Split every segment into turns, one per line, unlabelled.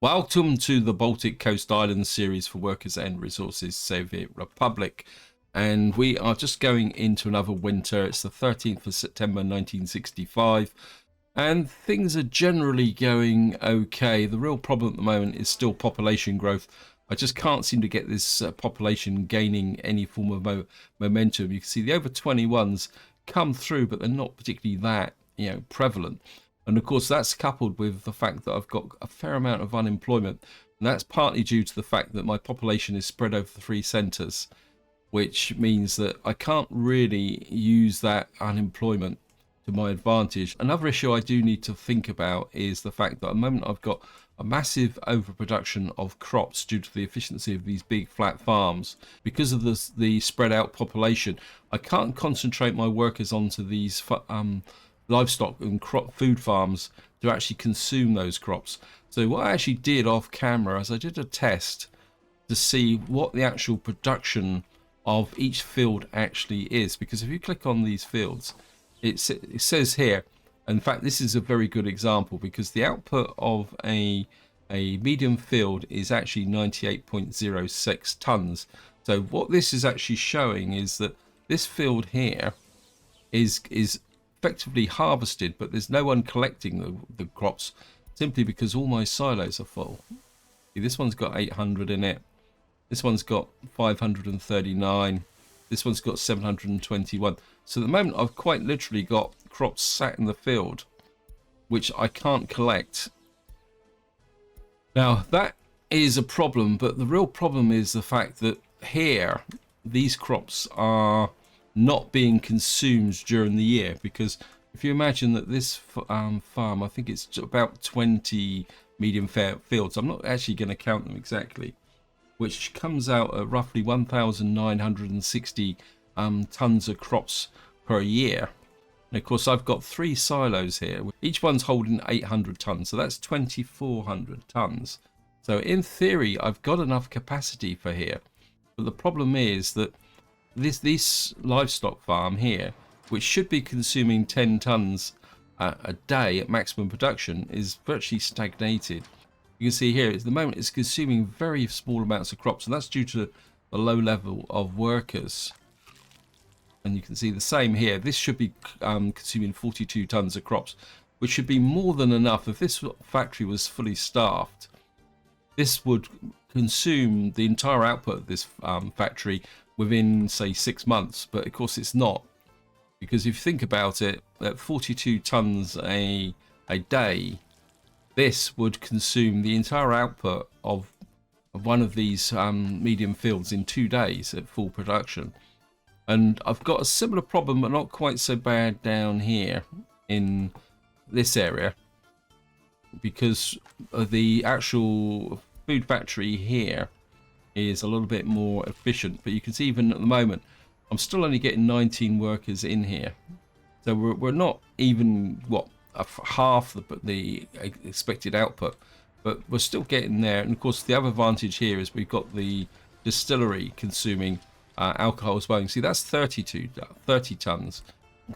Welcome to the Baltic Coast Islands series for Workers and Resources Soviet Republic. And we are just going into another winter. It's the 13th of September 1965. And things are generally going okay. The real problem at the moment is still population growth. I just can't seem to get this population gaining any form of momentum. You can see the over 21s come through, but they're not particularly that, prevalent. And of course, that's coupled with the fact that I've got a fair amount of unemployment. And that's partly due to the fact that my population is spread over the three centres, which means that I can't really use that unemployment to my advantage. Another issue I do need to think about is the fact that at the moment I've got a massive overproduction of crops due to the efficiency of these big flat farms. Because of the spread out population, I can't concentrate my workers onto these livestock and crop food farms to actually consume those crops. So what I actually did off camera is I did a test to see what the actual production of each field actually is, because if you click on these fields, it says here, in fact this is a very good example, because the output of a medium field is actually 98.06 tons. So what this is actually showing is that this field here is effectively harvested, but there's no one collecting the crops, simply because all my silos are full. See, this one's got 800 in it, this one's got 539, this one's got 721. So at the moment I've quite literally got crops sat in the field which I can't collect. Now that is a problem, but the real problem is the fact that here these crops are not being consumed during the year, because if you imagine that this farm, I think it's about 20 medium fields, I'm not actually going to count them exactly, which comes out at roughly 1,960 tons of crops per year. And of course I've got three silos here, each one's holding 800 tons, so that's 2,400 tons. So in theory I've got enough capacity for here, but the problem is that this livestock farm here, which should be consuming 10 tons a day at maximum production, is virtually stagnated. You can see here at the moment it's consuming very small amounts of crops, and that's due to the low level of workers. And you can see the same here. This should be consuming 42 tons of crops, which should be more than enough. If this factory was fully staffed, this would consume the entire output of this factory within, say, 6 months. But of course it's not, because if you think about it, at 42 tons a day, this would consume the entire output of one of these medium fields in 2 days at full production. And I've got a similar problem, but not quite so bad, down here in this area, because the actual food factory here is a little bit more efficient. But you can see even at the moment I'm still only getting 19 workers in here, so we're not even half the expected output, but we're still getting there. And of course the other advantage here is we've got the distillery consuming alcohol as well. You see that's 30 tons.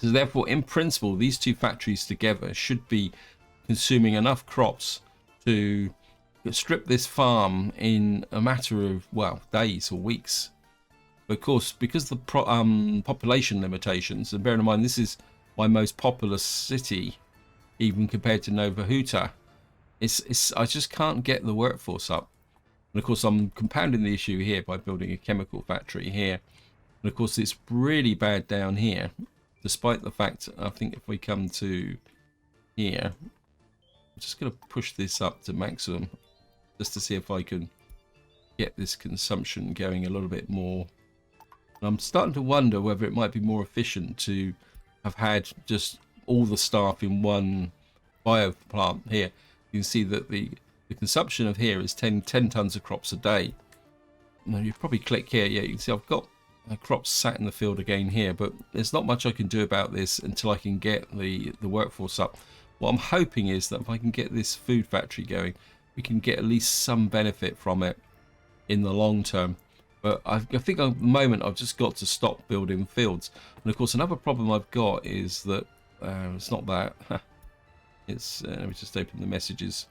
So therefore in principle these two factories together should be consuming enough crops to strip this farm in a matter of, well, days or weeks. But of course, because the population limitations, and bearing in mind this is my most populous city even compared to Nova Huta, I just can't get the workforce up. And of course I'm compounding the issue here by building a chemical factory here. And of course it's really bad down here, despite the fact, I think if we come to here, I'm just going to push this up to maximum just to see if I can get this consumption going a little bit more. And I'm starting to wonder whether it might be more efficient to have had just all the staff in one bio plant here. You can see that the consumption of here is 10 tons of crops a day. Now you probably click here, yeah, you can see I've got crops sat in the field again here, but there's not much I can do about this until I can get the workforce up. What I'm hoping is that if I can get this food factory going, we can get at least some benefit from it in the long term. But I think at the moment I've just got to stop building fields. And of course another problem I've got is that it's not that it's let me just open the messages.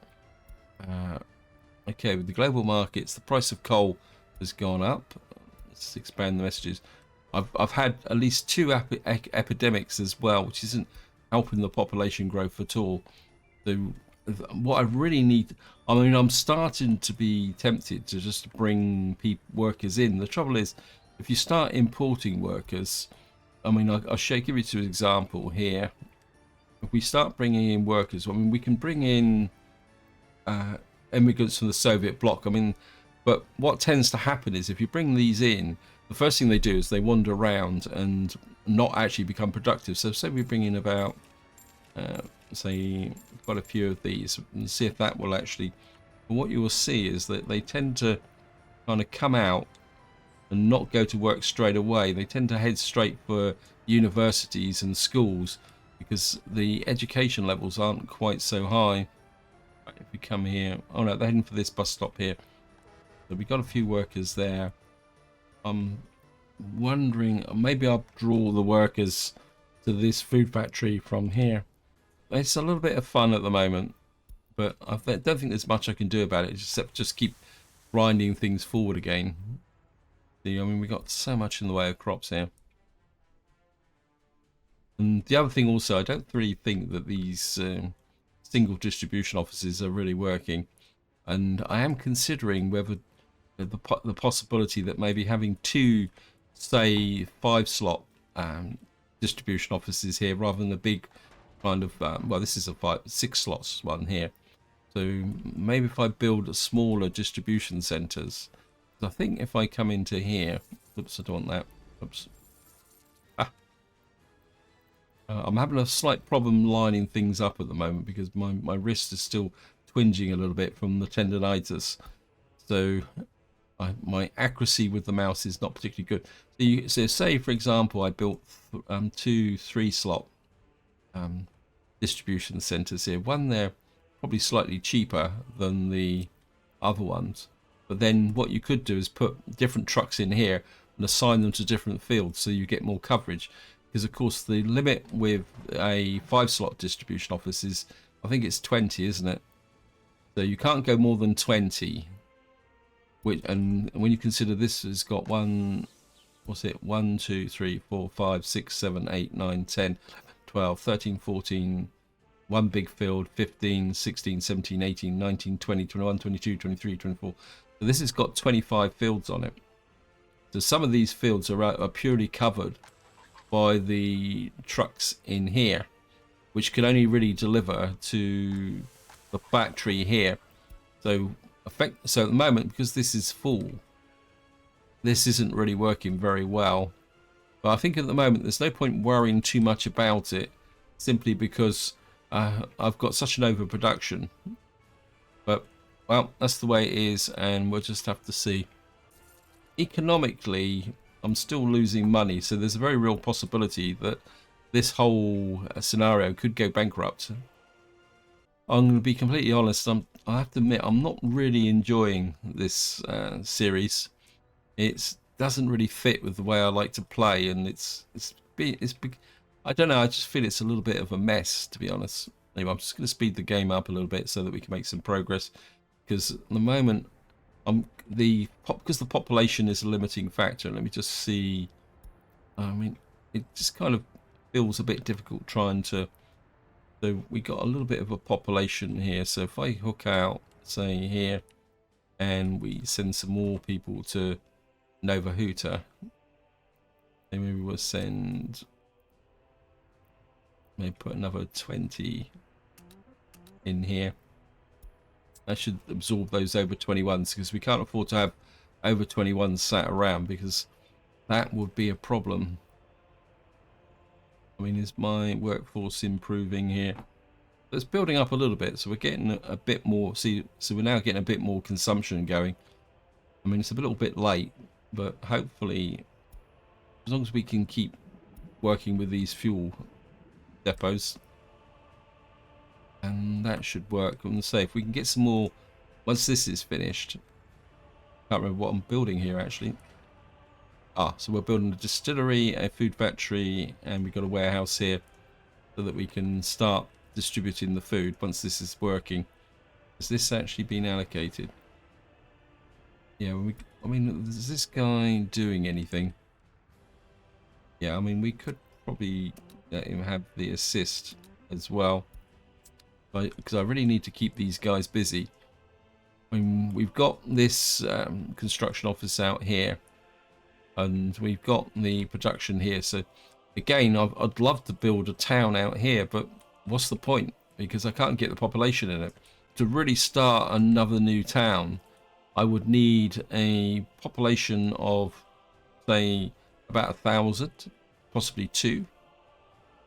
Okay, with the global markets, the price of coal has gone up. Let's expand the messages. I've had at least two epidemics as well, which isn't helping the population growth at all. So what I really need, I mean, I'm starting to be tempted to just bring workers in. The trouble is, if you start importing workers, I mean, I'll give you an example here. If we start bringing in workers, I mean, we can bring in immigrants from the Soviet bloc. I mean, but what tends to happen is if you bring these in, the first thing they do is they wander around and not actually become productive. So say we bring in about, say, quite a few of these and see if that will actually, what you will see is that they tend to kind of come out and not go to work straight away. They tend to head straight for universities and schools because the education levels aren't quite so high. Right, if we come here, oh no, they're heading for this bus stop here. So we got a few workers there. I'm wondering, maybe I'll draw the workers to this food factory from here. It's a little bit of fun at the moment, but I don't think there's much I can do about it except just keep grinding things forward again. I mean, we got so much in the way of crops here. And the other thing also, I don't really think that these single distribution offices are really working. And I am considering whether the possibility that maybe having two, say, 5-slot distribution offices here rather than a big kind of, well, this is a 6 slots one here. So maybe if I build smaller distribution centers, I think if I come into here, oops, I don't want that. Oops. I'm having a slight problem lining things up at the moment because my wrist is still twinging a little bit from the tendonitis. So my accuracy with the mouse is not particularly good. So say, for example, I built 2 3-slot distribution centers here. One there, probably slightly cheaper than the other ones. But then what you could do is put different trucks in here and assign them to different fields so you get more coverage. Because of course the limit with a 5-slot distribution office is, I think it's 20, isn't it? So you can't go more than 20. And when you consider this has got 1, 2, 3, 4, 5, 6, 7, 8, 9, 10, 11, 12, 13, 14, one big field, 15, 16, 17, 18, 19, 20, 21, 22, 23, 24. So this has got 25 fields on it. So some of these fields are purely covered by the trucks in here, which can only really deliver to the factory here. So at the moment, because this is full, this isn't really working very well. But I think at the moment there's no point worrying too much about it, simply because I've got such an overproduction. But well, that's the way it is, and we'll just have to see. Economically, I'm still losing money, so there's a very real possibility that this whole scenario could go bankrupt. I'm going to be completely honest, I have to admit I'm not really enjoying this series. It doesn't really fit with the way I like to play, and it's I don't know, I just feel it's a little bit of a mess, to be honest. Anyway, I'm just going to speed the game up a little bit so that we can make some progress, because at the moment because the population is a limiting factor. Let me just see. I mean, it just kind of feels a bit difficult trying to. So we got a little bit of a population here. So if I hook out, say here, and we send some more people to Nova Huta, then maybe we'll send. Maybe put another 20 in here. That should absorb those over 21s, because we can't afford to have over 21s sat around, because that would be a problem. I mean, is my workforce improving here? It's building up a little bit, so we're getting a bit more. So we're now getting a bit more consumption going. I mean, it's a little bit late, but hopefully, as long as we can keep working with these fuel depots, and that should work. I'm going to say, if we can get some more, once this is finished, can't remember what I'm building here actually. So we're building a distillery, a food factory, and we've got a warehouse here so that we can start distributing the food once this is working. Has this actually been allocated? Yeah, I mean, is this guy doing anything? Yeah, I mean, we could probably let him have the assist as well. Because I really need to keep these guys busy. I mean, we've got this construction office out here. And we've got the production here. So, again, I'd love to build a town out here. But what's the point? Because I can't get the population in it. To really start another new town, I would need a population of, say, about 1,000, possibly 2,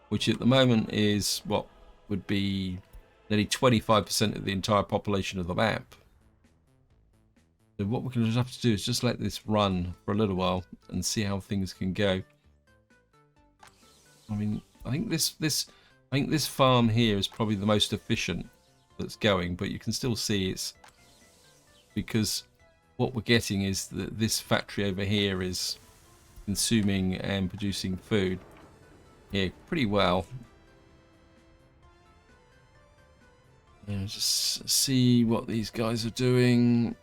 which at the moment is what would be nearly 25% of the entire population of the map. So what we're going to have to do is just let this run for a little while and see how things can go. I mean, I think this farm here is probably the most efficient that's going, but you can still see it's because what we're getting is that this factory over here is consuming and producing food here pretty well. Just see what these guys are doing.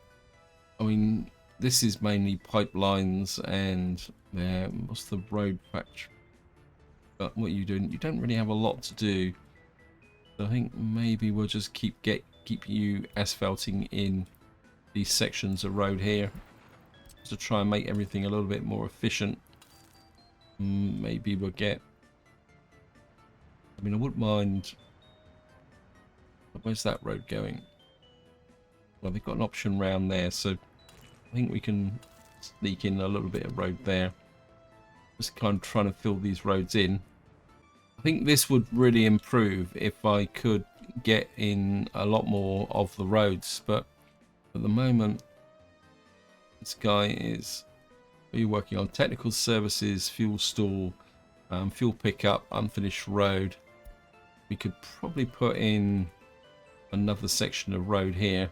I mean, this is mainly pipelines and what's the road factory? But what are you doing? You don't really have a lot to do. So I think maybe we'll just keep you asphalting in these sections of road here to try and make everything a little bit more efficient. Maybe we'll get. I mean, I wouldn't mind. Where's that road going? Well, they've got an option round there, so I think we can sneak in a little bit of road there. Just kind of trying to fill these roads in. I think this would really improve if I could get in a lot more of the roads, but at the moment, this guy is. What are you working on? Technical services, fuel stall, fuel pickup, unfinished road. We could probably put in another section of road here.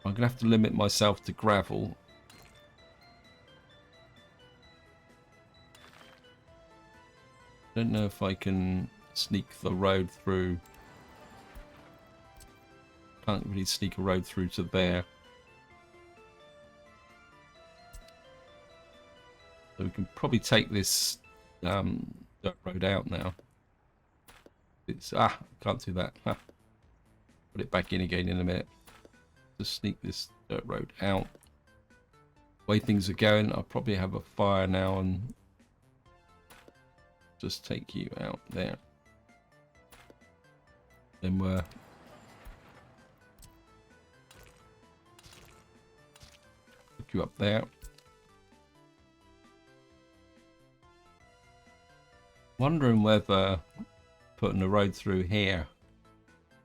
I'm gonna have to limit myself to gravel. Don't know if I can sneak the road through. Can't really sneak a road through to there. So we can probably take this dirt road out now. It's can't do that. Put it back in again in a minute. Just sneak this dirt road out. The way things are going, I'll probably have a fire now and just take you out there. Then we're put you up there. Wondering whether putting a road through here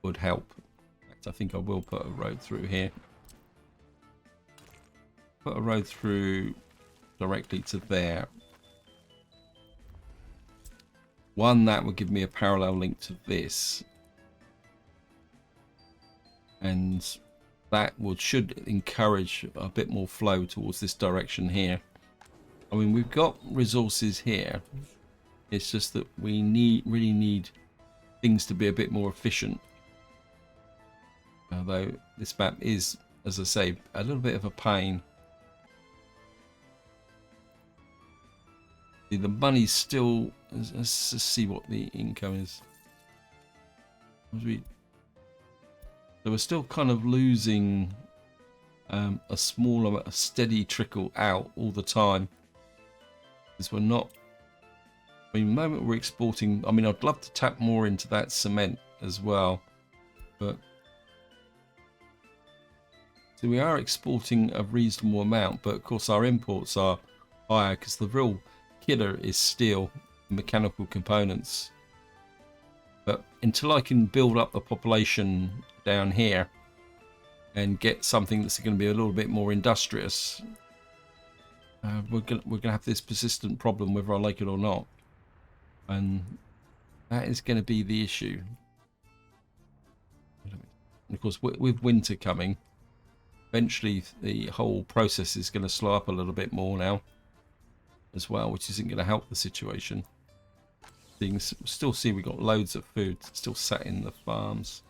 would help. In fact, I think I will put a road through here. Put a road through directly to there. One that would give me a parallel link to this, and that should encourage a bit more flow towards this direction here. I mean, we've got resources here. It's just that we really need things to be a bit more efficient. Although this map is, as I say, a little bit of a pain. The money's still. Let's just see what the income is. So we're still kind of losing a small amount, a steady trickle out all the time. Because we're not. I mean, the moment we're exporting. I mean, I'd love to tap more into that cement as well, but so we are exporting a reasonable amount. But of course, our imports are higher because the real killer is steel, mechanical components. But until I can build up the population down here and get something that's going to be a little bit more industrious, we're gonna have this persistent problem whether I like it or not, and that is going to be the issue. And of course, with winter coming, eventually the whole process is going to slow up a little bit more now as well, which isn't going to help the situation. Still see we got loads of food still sat in the farms.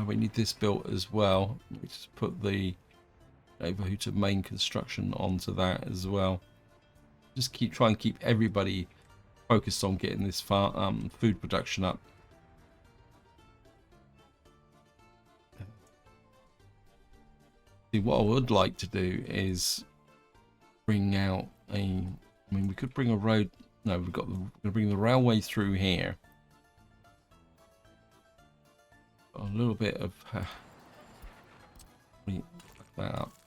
We need this built as well. We just put the overhooter main construction onto that as well. Just try and keep everybody focused on getting this food production up. See, what I would like to do is bring out a. I mean, we could bring a road. No, we're going to bring the railway through here. A little bit of back that up,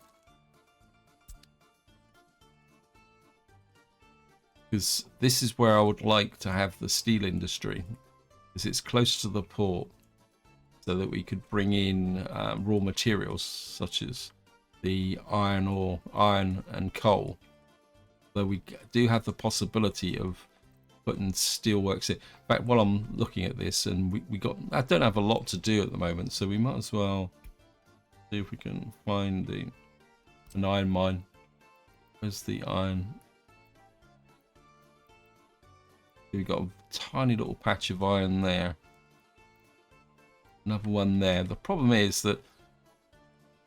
because this is where I would like to have the steel industry, because it's close to the port, so that we could bring in raw materials such as the iron and coal. So we do have the possibility of putting steelworks in. In fact, while I'm looking at this, and I don't have a lot to do at the moment, so we might as well see if we can find an iron mine. Where's the iron? We've got a tiny little patch of iron there. Another one there. The problem is that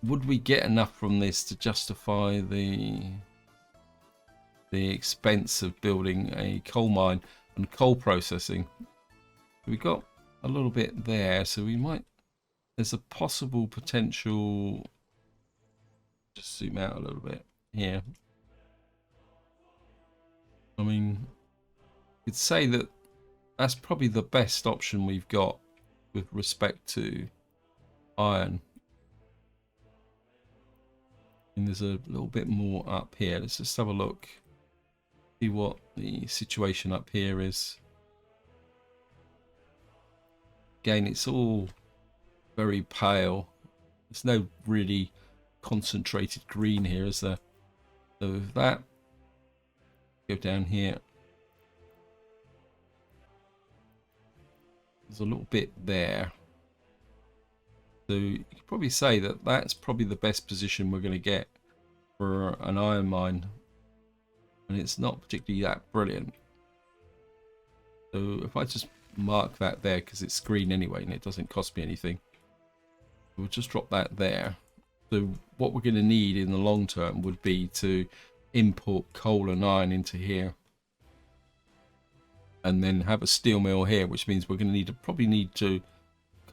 would we get enough from this to justify the expense of building a coal mine and coal processing? We got a little bit there, so we might. There's a possible potential. Just zoom out a little bit here. I mean, you'd say that that's probably the best option we've got with respect to iron. And there's a little bit more up here. Let's just have a look. See what the situation up here is. Again, it's all very pale. There's no really concentrated green here, is there? So with that, go down here. There's a little bit there. So you could probably say that that's probably the best position we're going to get for an iron mine. And it's not particularly that brilliant. So if I just mark that there, because it's green anyway and it doesn't cost me anything, we'll just drop that there. So what we're going to need in the long term would be to import coal and iron into here, and then have a steel mill here, which means we're going to probably need to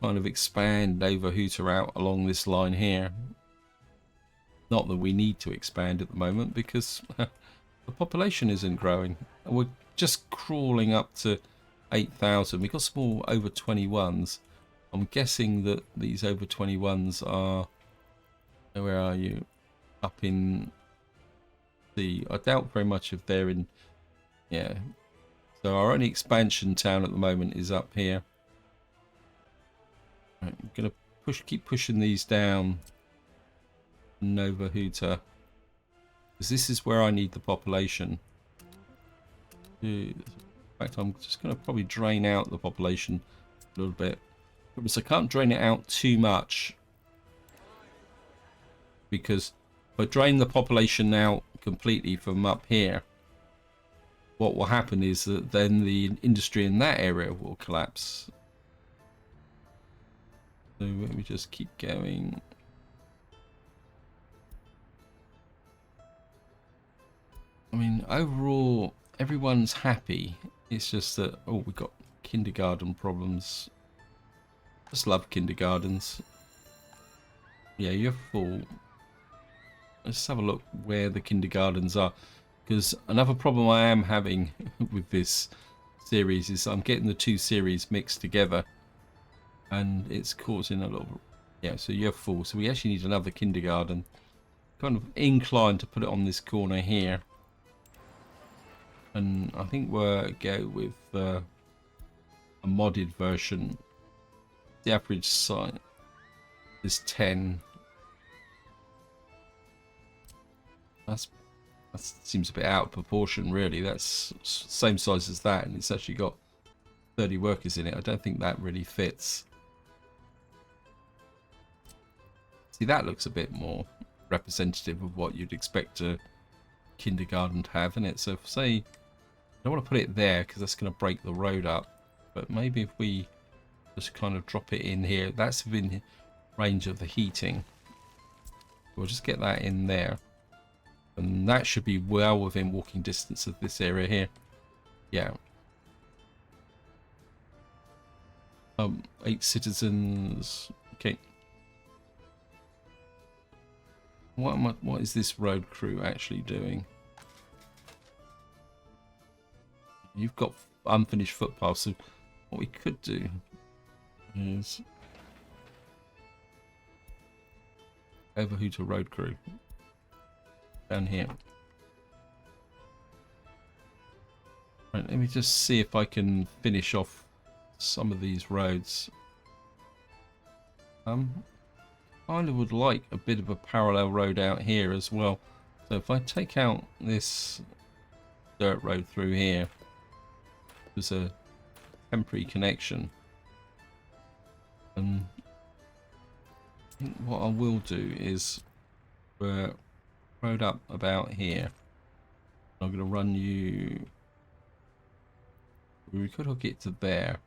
kind of expand Overhooter out along this line here. Not that we need to expand at the moment, because the population isn't growing. We're just crawling up to 8,000. We've got some more over 21s. I'm guessing that these over 21s are, where are you? Up in the, I doubt very much if they're in, yeah. So our only expansion town at the moment is up here. Right, I'm gonna keep pushing these down. Nova Hooter, because this is where I need the population. In fact, I'm just gonna probably drain out the population a little bit, because I can't drain it out too much, because if I drain the population out completely from up here, what will happen is that then the industry in that area will collapse. So let me just keep going. I mean, overall, everyone's happy. It's just that, oh, we've got kindergarten problems. Just love kindergartens. Yeah, you're full. Let's have a look where the kindergartens are. Because another problem I am having with this series is I'm getting the two series mixed together. And it's causing a little... Yeah, so you're full. So we actually need another kindergarten. Kind of inclined to put it on this corner here. And I think we'll go with a modded version. The average size is 10. That seems a bit out of proportion, really. That's same size as that, and it's actually got 30 workers in it. I don't think that really fits. See, that looks a bit more representative of what you'd expect a kindergarten to have in it. So if, say, I don't want to put it there because that's going to break the road up, but maybe if we just kind of drop it in here, that's been range of the heating. We'll just get that in there. And that should be well within walking distance of this area here. Yeah. 8 citizens. Okay. What is this road crew actually doing? You've got unfinished footpaths, so what we could do is over who to road crew down here. Right, let me just see if I can finish off some of these roads. Kind of would like a bit of a parallel road out here as well. So if I take out this dirt road through here, there's a temporary connection. And I think what I will do is road up about here. I'm going to run you. We could hook it to there.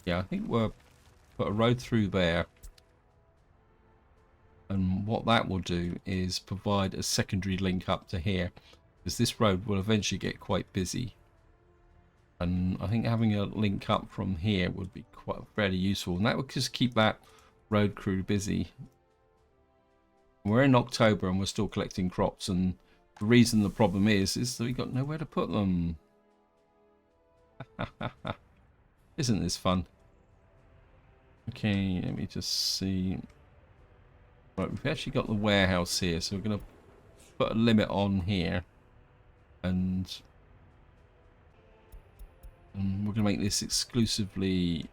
Yeah, I think we'll put a road through there. And what that will do is provide a secondary link up to here, because this road will eventually get quite busy. And I think having a link up from here would be quite fairly useful, and that would just keep that road crew busy. We're in October and we're still collecting crops, and the reason the problem is that we got nowhere to put them. Isn't this fun? Okay, let me just see. Right, we've actually got the warehouse here, so we're going to put a limit on here, and we're going to make this exclusively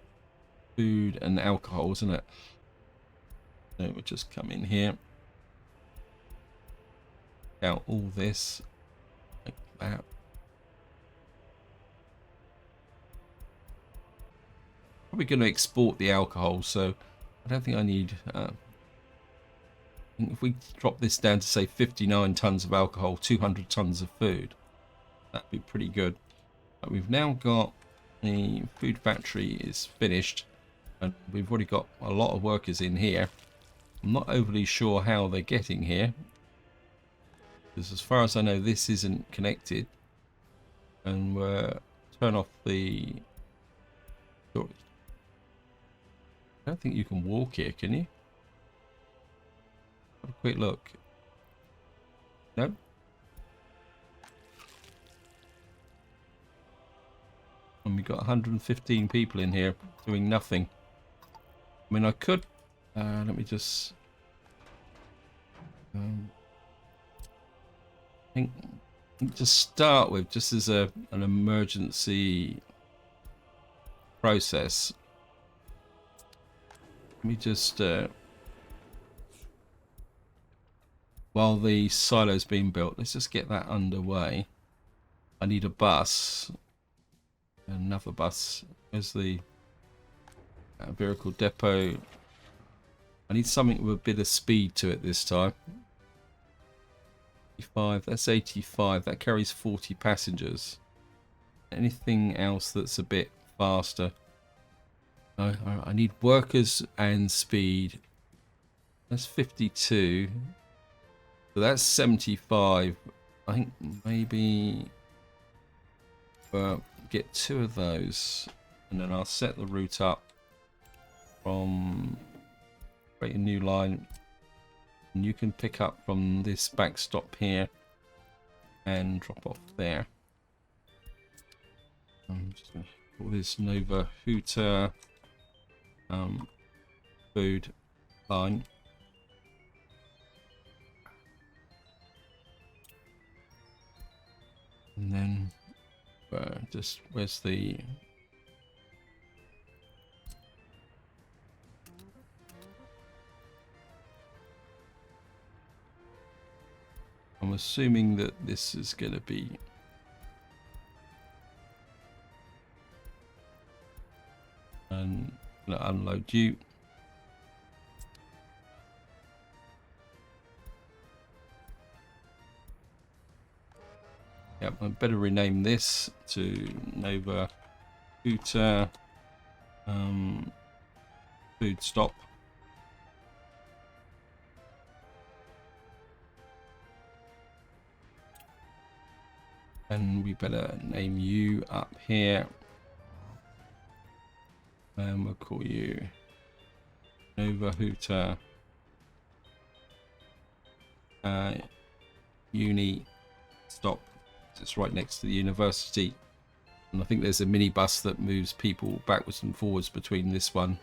food and alcohol, isn't it? So we'll just come in here, out all this like that. Probably going to export the alcohol, so I don't think I need. If we drop this down to say 59 tons of alcohol, 200 tons of food, that'd be pretty good. But we've now got the food factory is finished, and we've already got a lot of workers in here. I'm not overly sure how they're getting here, because as far as I know this isn't connected. And we'll turn off the storage. I don't think you can walk here, can you? Have a quick look. No. And we've got 115 people in here doing nothing. I mean, I could. Let me just. I think to start with, just as an emergency process. Let me just. While the silo's being built, let's just get that underway. I need a bus. Another bus. Where's the vehicle depot? I need something with a bit of speed to it this time. 85, that's 85. That carries 40 passengers. Anything else that's a bit faster? No, I need workers and speed. That's 52. So that's 75. I think maybe get 2 of those, and then I'll set the route up from create a new line, and you can pick up from this backstop here and drop off there. I'm just going to call this Nova Hooter food line. And then just where's the I'm assuming that this is going to be and unload you. Yep, I better rename this to Nova Hooter Food stop. And we better name you up here. And we'll call you Nova Hooter Uni Stop. It's right next to the university. And I think there's a minibus that moves people backwards and forwards between this one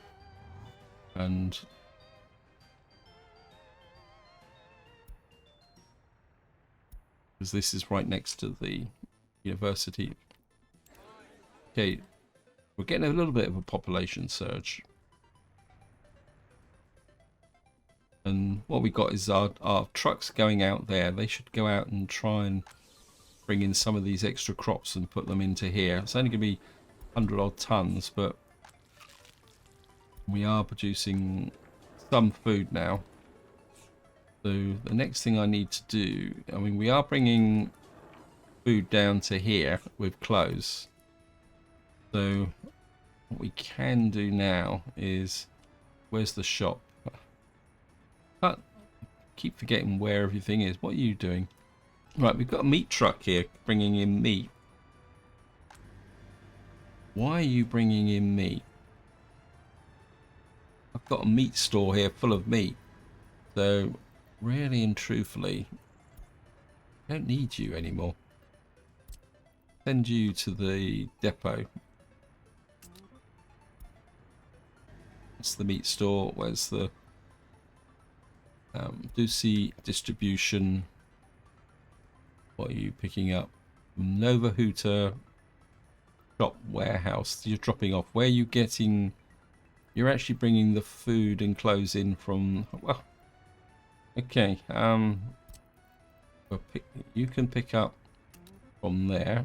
and because this is right next to the university. Okay, we're getting a little bit of a population surge. And what we got is our trucks going out there. They should go out and try and bring in some of these extra crops and put them into here. It's only going to be 100 odd tons, but we are producing some food now. So the next thing I need to do, I mean, we are bringing food down to here with clothes. So what we can do now is, where's the shop? I keep forgetting where everything is. What are you doing? Right, we've got a meat truck here bringing in meat. Why are you bringing in meat? I've got a meat store here full of meat. So, really and truthfully, I don't need you anymore. Send you to the depot. That's the meat store. Where's the Ducey distribution? What are you picking up? Nova Hooter shop warehouse. You're dropping off. Where are you getting? You're actually bringing the food and clothes in from. Well, okay. You can pick up from there.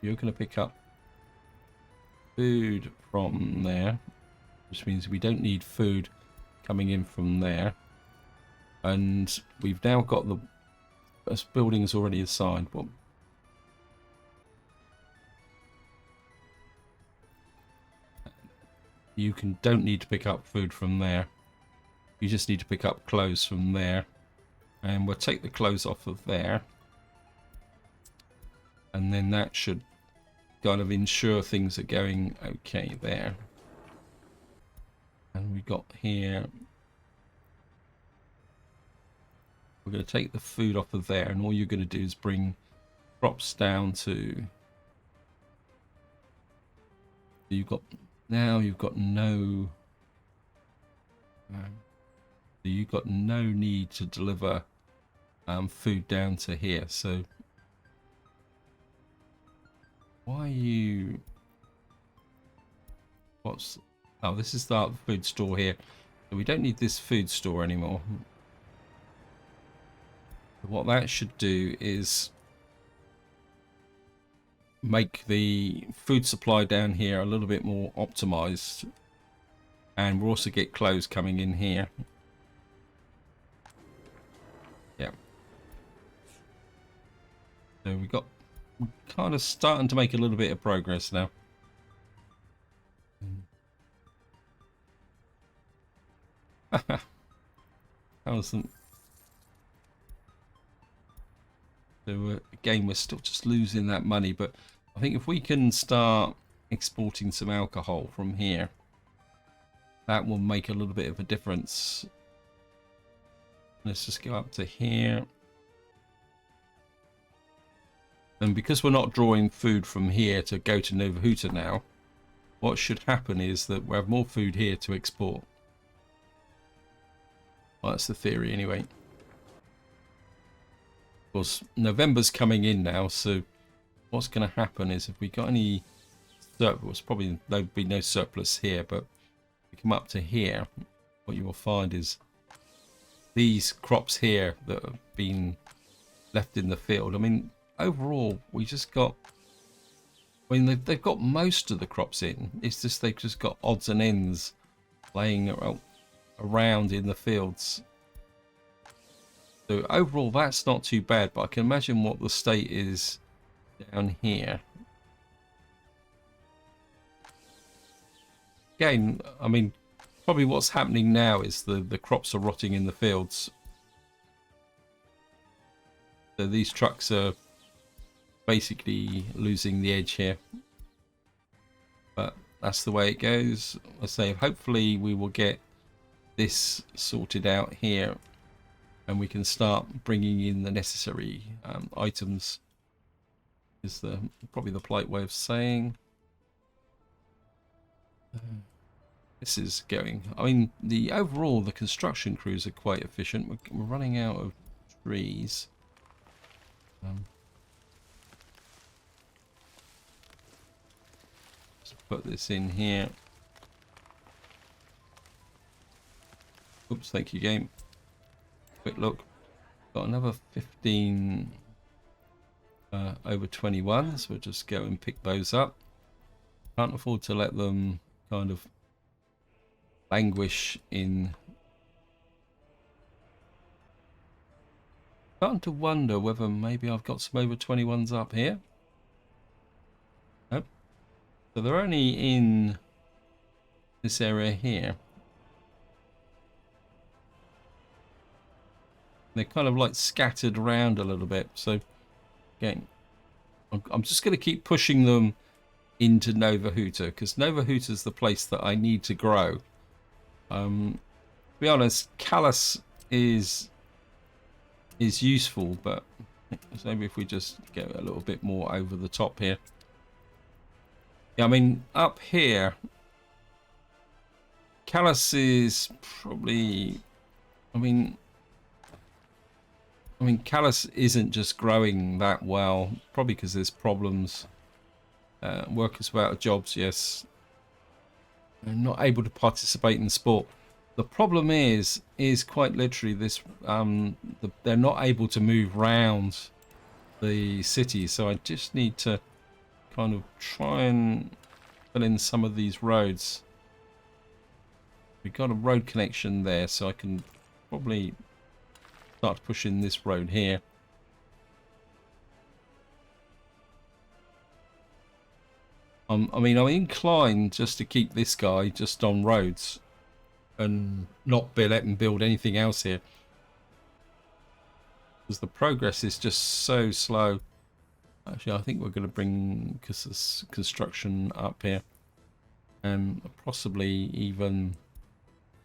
You're going to pick up food from there, which means we don't need food coming in from there. And we've now got the buildings already assigned. Well, you don't need to pick up food from there. You just need to pick up clothes from there. And we'll take the clothes off of there. And then that should kind of ensure things are going okay there. And we got here. We're going to take the food off of there, and all you're going to do is bring crops down to. You've got no. You've got no need to deliver food down to here. So why are you? What's? Oh, this is the food store here. So we don't need this food store anymore. What that should do is make the food supply down here a little bit more optimized, and we'll also get clothes coming in here. Yeah. So we're kind of starting to make a little bit of progress now. Awesome. So again, we're still just losing that money, but I think if we can start exporting some alcohol from here, that will make a little bit of a difference. Let's just go up to here. And because we're not drawing food from here to go to Nova Hooter now, what should happen is that we have more food here to export. Well, that's the theory anyway. Of course, November's coming in now, so what's going to happen is if we got any surplus, probably there'll be no surplus here, but if we come up to here, what you will find is these crops here that have been left in the field. I mean, overall, we just got, I mean, they've got most of the crops in. It's just they've just got odds and ends laying around in the fields. So overall, that's not too bad, but I can imagine what the state is down here. Again, I mean, Probably what's happening now is the crops are rotting in the fields. So these trucks are basically losing the edge here. But that's the way it goes. I say hopefully we will get this sorted out here and we can start bringing in the necessary items, is probably the polite way of saying. This is going, I mean, the overall the construction crews are quite efficient. We're running out of trees. Let's put this in here. Oops, thank you, game. Quick look. Got another 15 over 21, so we'll just go and pick those up. Can't afford to let them kind of languish in. Starting to wonder whether maybe I've got some over 21s up here. Nope. So they're only in this area here. They're kind of like scattered around a little bit. So again, I'm just going to keep pushing them into Nova Huta, because Nova Huta is the place that I need to grow. To be honest, Callus is useful, but maybe if we just get a little bit more over the top here. Yeah, I mean, up here, Callus is probably, I mean, Callus isn't just growing that well, probably because there's problems. Workers without jobs, yes. They're not able to participate in sport. The problem is quite literally this, they're not able to move round the city, so I just need to kind of try and fill in some of these roads. We've got a road connection there, so I can probably start pushing this road here. I mean, I'm inclined just to keep this guy just on roads and not let him build anything else here, because the progress is just so slow. Actually, I think we're going to bring construction up here, and possibly even,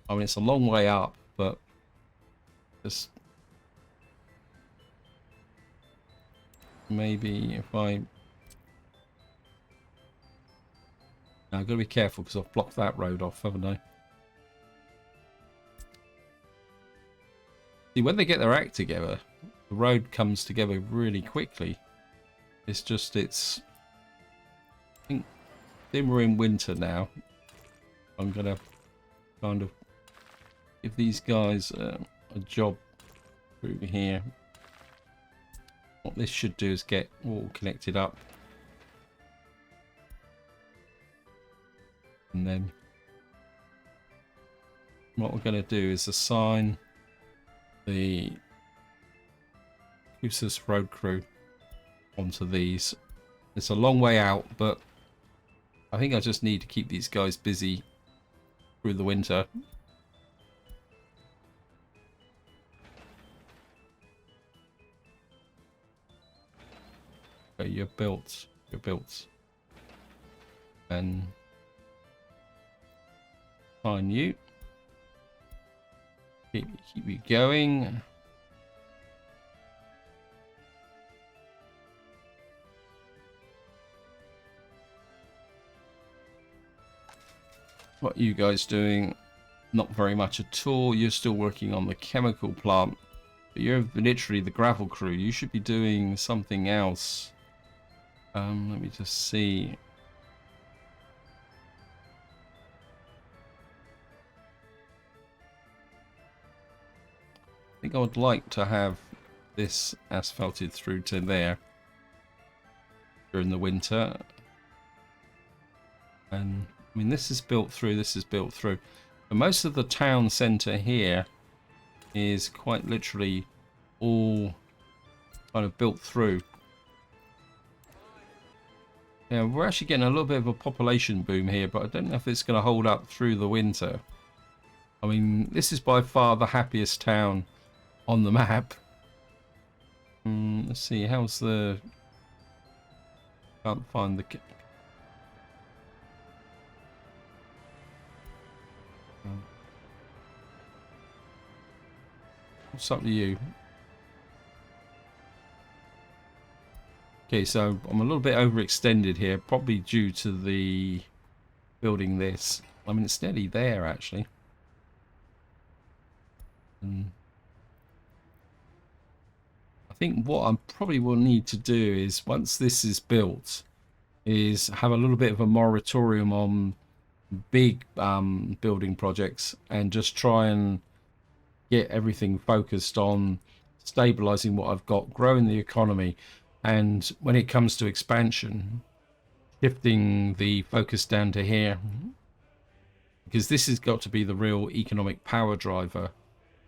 I mean, it's a long way up, but just maybe if I, now I've got to be careful because I've blocked that road off, haven't I? See, when they get their act together, the road comes together really quickly. It's just, I think we're in winter now. I'm going to kind of give these guys a job through here. What this should do is get all connected up. And then what we're going to do is assign the Crucis road crew onto these. It's a long way out, but I think I just need to keep these guys busy through the winter. Okay, you're built. And find you. Keep you going. What are you guys doing? Not very much at all. You're still working on the chemical plant, but you're literally the gravel crew. You should be doing something else. Let me just see. I think I would like to have this asphalted through to there during the winter. And I mean, this is built through, And most of the town centre here is quite literally all kind of built through. Yeah, we're actually getting a little bit of a population boom here, but I don't know if it's going to hold up through the winter. I mean, this is by far the happiest town on the map. Let's see, how's the... Can't find the... What's up to you? Okay, so I'm a little bit overextended here, probably due to the building this. I mean, it's nearly there, actually. I think what I probably will need to do is, once this is built, is have a little bit of a moratorium on big building projects and just try and get everything focused on stabilizing what I've got, growing the economy, and when it comes to expansion, shifting the focus down to here, because this has got to be the real economic power driver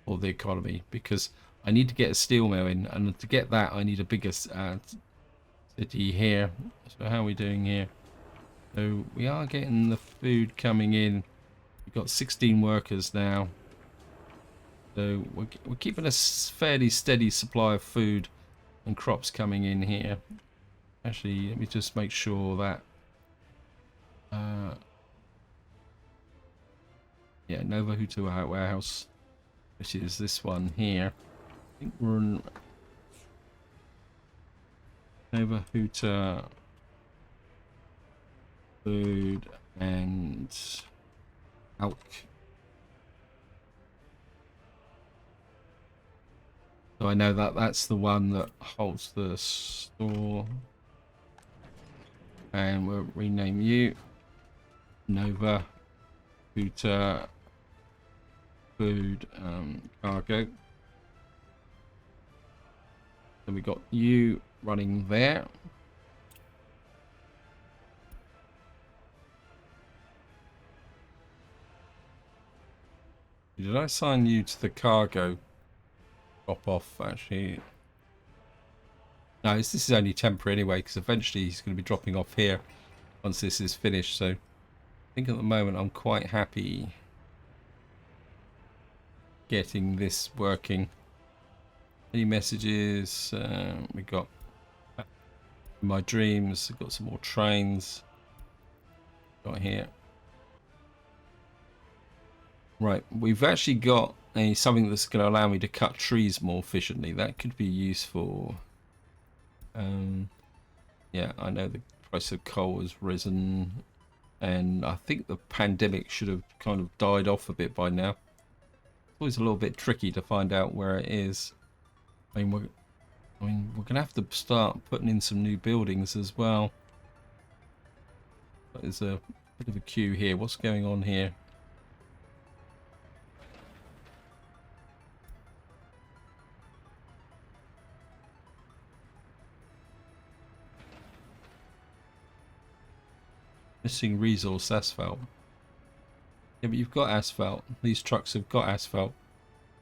of the economy, because I need to get a steel mill in, and to get that I need a bigger city here. So how are we doing here? So we are getting the food coming in. We've got 16 workers now. So we're keeping a fairly steady supply of food and crops coming in here. Actually, let me just make sure that... yeah, Nova Hutu warehouse, which is this one here. I think we're in Nova Hutu food and elk. So I know that that's the one that holds the store. And we'll rename you Nova Hutu food cargo. Then we got you running there. Did I assign you to the cargo drop off? Actually, no, this is only temporary anyway, because eventually he's going to be dropping off here once this is finished. So I think at the moment I'm quite happy getting this working. Any messages? We got my dreams. I've got some more trains. Got here. Right, we've actually got something that's going to allow me to cut trees more efficiently. That could be useful. Yeah, I know the price of coal has risen, and I think the pandemic should have kind of died off a bit by now. It's always a little bit tricky to find out where it is. I mean, we're going to have to start putting in some new buildings as well. There's a bit of a queue here. What's going on here? Missing resource asphalt. Yeah, but you've got asphalt. These trucks have got asphalt.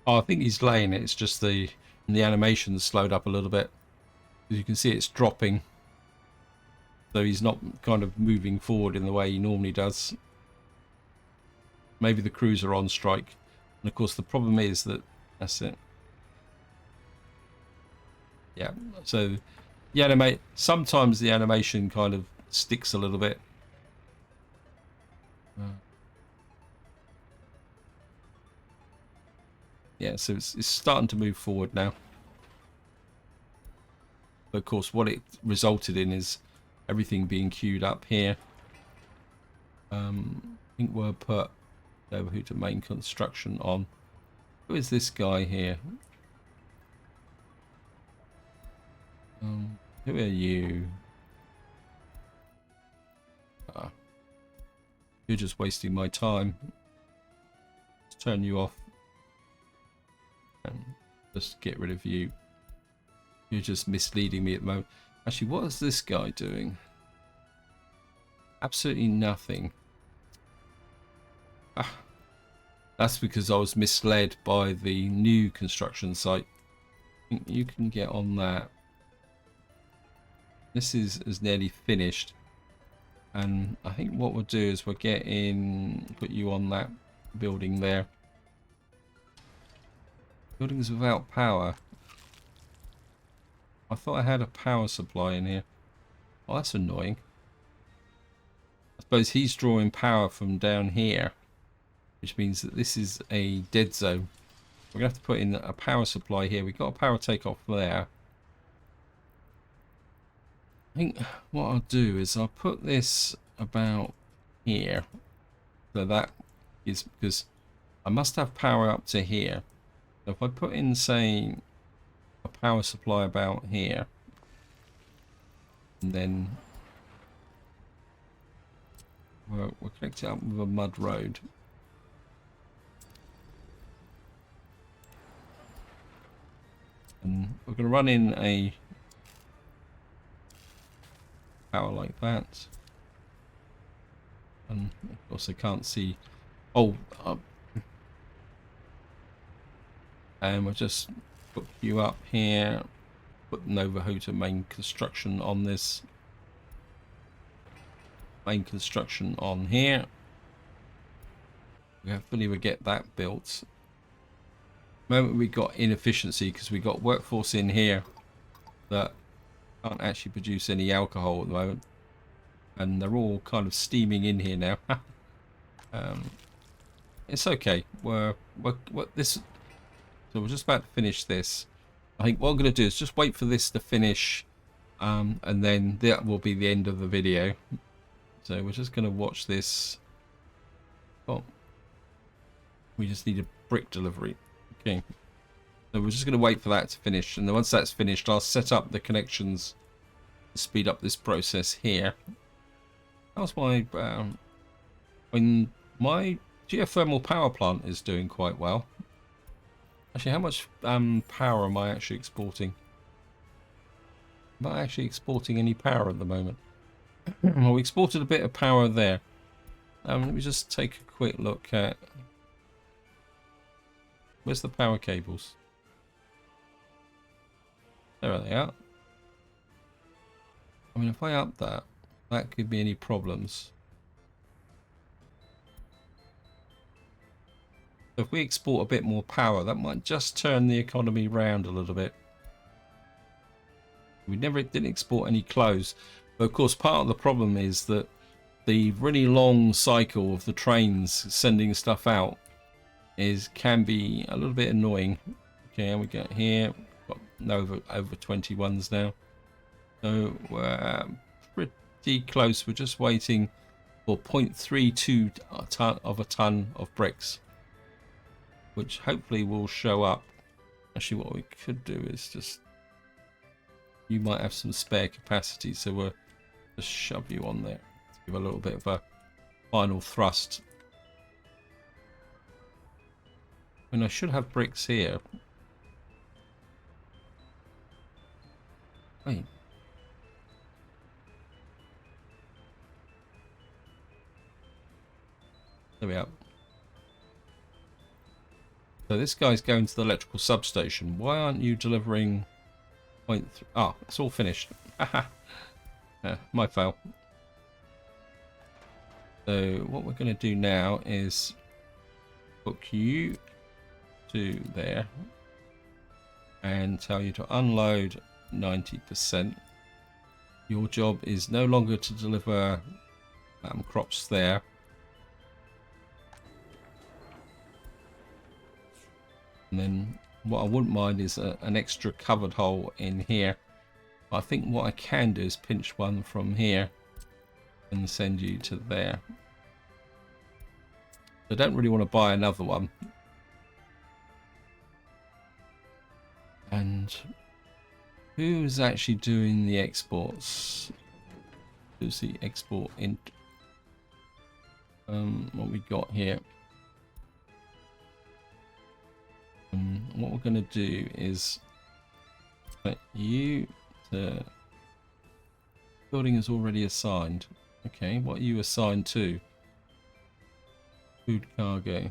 Oh, I think he's laying it. It's just the animation's slowed up a little bit. As you can see, it's dropping. So he's not kind of moving forward in the way he normally does. Maybe the crews are on strike. And of course, the problem is that... That's it. Yeah, so sometimes the animation kind of sticks a little bit. Yeah, so it's starting to move forward now. But of course, what it resulted in is everything being queued up here. I think we'll put over who to main construction on. Who is this guy here? Who are you? You're just wasting my time. Let's turn you off. And just get rid of you. You're just misleading me at the moment. Actually, what is this guy doing? Absolutely nothing. Ah, that's because I was misled by the new construction site. You can get on that. This is nearly finished. And I think what we'll do is we'll put you on that building there. Buildings without power. I thought I had a power supply in here. Oh, that's annoying. I suppose he's drawing power from down here, which means that this is a dead zone. We're going to have to put in a power supply here. We've got a power takeoff there. I think what I'll do is I'll put this about here. So that is because I must have power up to here. So if I put in, say, a power supply about here, and then we'll connect it up with a mud road. And we're going to run in a power like that. And of course I can't see. Oh, and we'll just put you up here. Put Nova Hota main construction on this. Main construction on here. Hopefully we get that built. Moment we got inefficiency because we got workforce in here that can't actually produce any alcohol at the moment, and they're all kind of steaming in here now. It's okay. We're this. So we're just about to finish this. I think what I'm going to do is just wait for this to finish, and then that will be the end of the video. So we're just going to watch this. Oh, we just need a brick delivery. Okay, so we're just going to wait for that to finish, and then once that's finished, I'll set up the connections to speed up this process here. That's why when my geothermal power plant is doing quite well. Actually, how much power am I actually exporting? Am I actually exporting any power at the moment? Well, we exported a bit of power there. Let me just take a quick look at... Where's the power cables? There they are. I mean, if I up that, that could be any problems. So if we export a bit more power, that might just turn the economy round a little bit. We never didn't export any clothes. But of course, part of the problem is that the really long cycle of the trains sending stuff out can be a little bit annoying. Okay, and we get here, got over 21s now, so we're pretty close. We're just waiting for 0.32 of a ton of bricks, which hopefully will show up. Actually, what we could do is just, you might have some spare capacity, so we'll just shove you on there to give a little bit of a final thrust. And I should have bricks here. Wait. There we are. So this guy's going to the electrical substation. Why aren't you delivering 0.3? Ah, it's all finished. Haha. My fail. So what we're going to do now is hook you to there and tell you to unload 90%. Your job is no longer to deliver crops there. And then what I wouldn't mind is an extra covered hole in here. But I think what I can do is pinch one from here and send you to there. I don't really want to buy another one. And who's actually doing the exports? Who's the export in? What we got here? What we're going to do is put you to building is already assigned. Okay, what are you assigned to? Food cargo.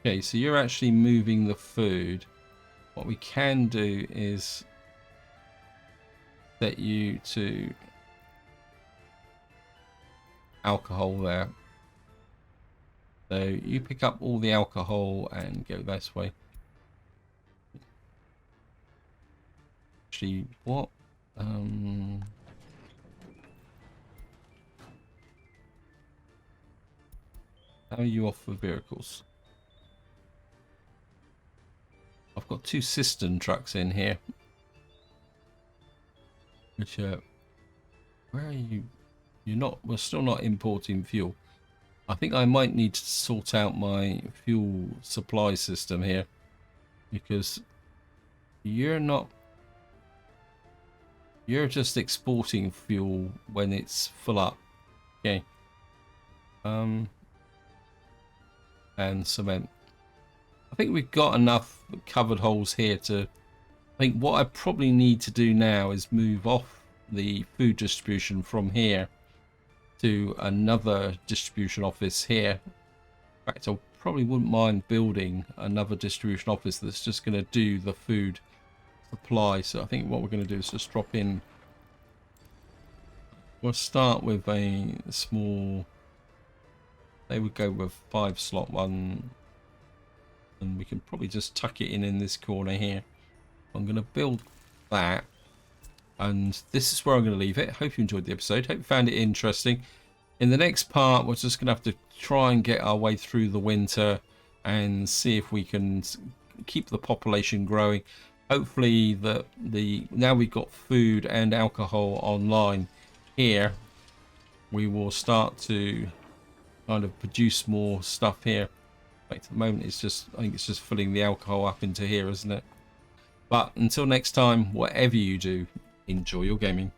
Okay, so you're actually moving the food. What we can do is set you to alcohol there. So you pick up all the alcohol and go this way. Actually, what? How are you off for vehicles? I've got 2 cistern trucks in here. Which, where are you? You're not. We're still not importing fuel. I think I might need to sort out my fuel supply system here, because you're not. You're just exporting fuel when it's full up. Okay. And cement. I think we've got enough covered holes here to. I think what I probably need to do now is move off the food distribution from here to another distribution office here. In fact, I probably wouldn't mind building another distribution office that's just going to do the food supply. So I think what we're going to do is just drop in. We'll start with a small. They would go with 5-slot one, and we can probably just tuck it in this corner here. I'm going to build that, and this is where I'm going to leave it. Hope you enjoyed the episode. Hope you found it interesting. In the next part, we're just going to have to try and get our way through the winter and see if we can keep the population growing. Hopefully, now we've got food and alcohol online here, we will start to kind of produce more stuff here. At the moment, it's just, I think it's just filling the alcohol up into here, isn't it? But until next time, whatever you do, enjoy your gaming.